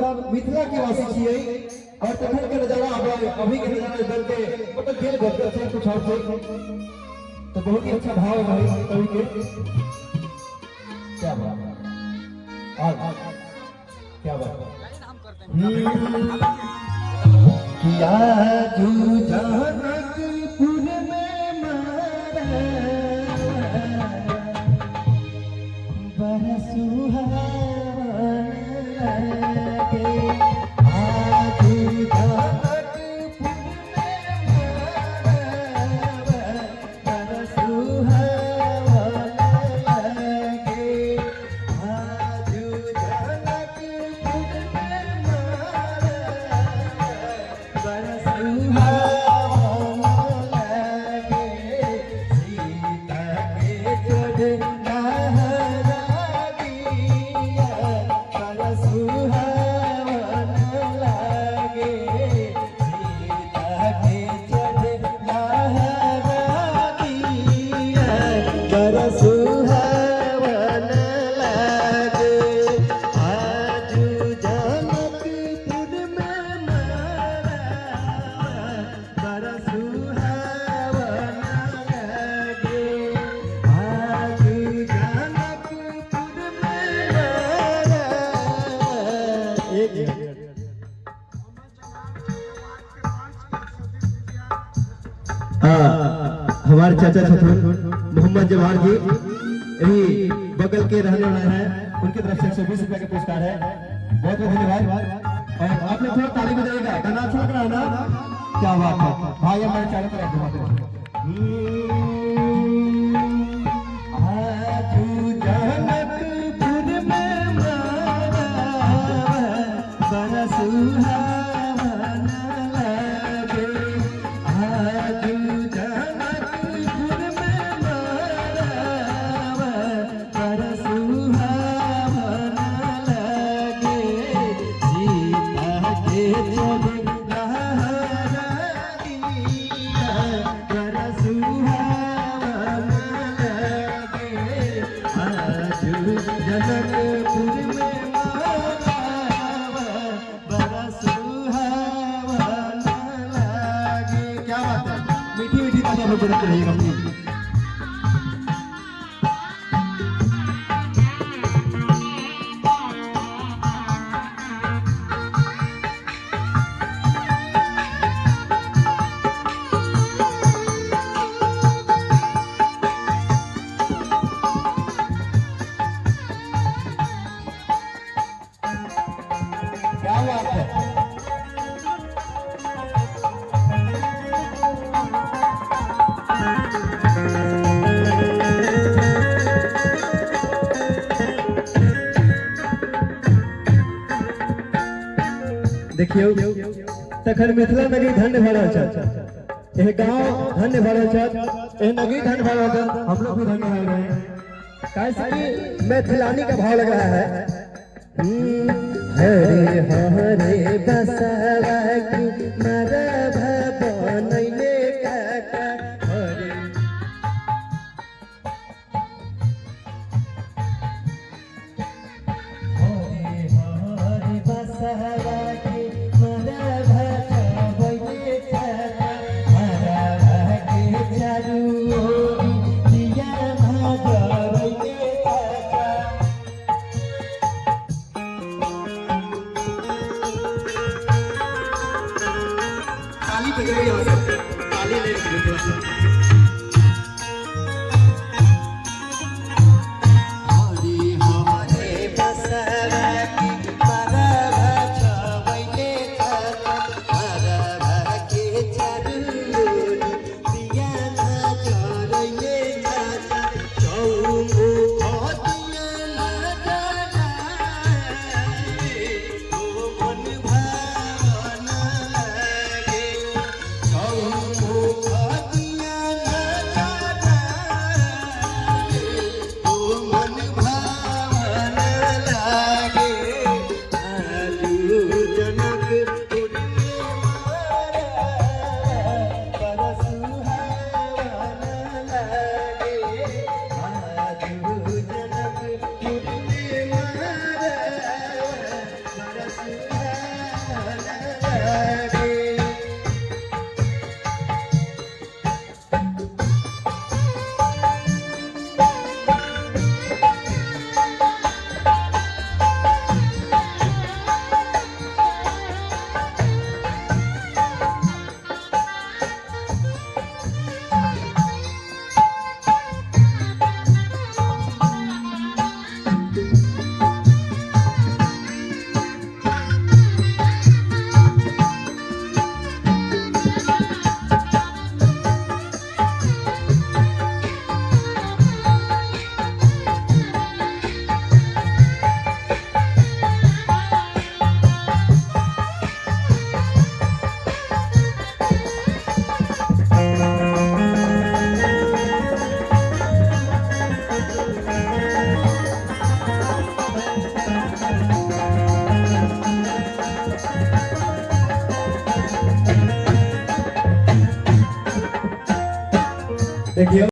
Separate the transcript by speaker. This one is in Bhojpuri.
Speaker 1: मतलब मिथिला के वासी छियै और तखन के नजारा अभी के नजारा देख के मतलब दिल भर से कुछ और से तो बहुत ही अच्छा भाव है कवि के। क्या बात है, क्या बात किया तू जनकपुर में मारा बरसुहा हमारे चाचा छथुर मोहम्मद जवाहर जी यही बगल के रहने वाले हैं, उनकी तरफ से 120 रुपए का पुरस्कार है। बहुत बहुत धन्यवाद। और आपने थोड़ा ताली बजाएगा, गाना अच्छा लग रहा है ना? क्या बात है भाई, हमारे चारों तरफ देखियो तखन मिथिला नगरी धन्य भरल छ, एह गांव धन्य भरल छ, एह नगरी धन्य भरल छ, हम लोग भी धन्य हो रहे हैं। कैसे मैथिलानी का भाव लग रहा है। हरे हरे बसवा की मरभ बनैले काका हरे हरे हरे बसवा देखिए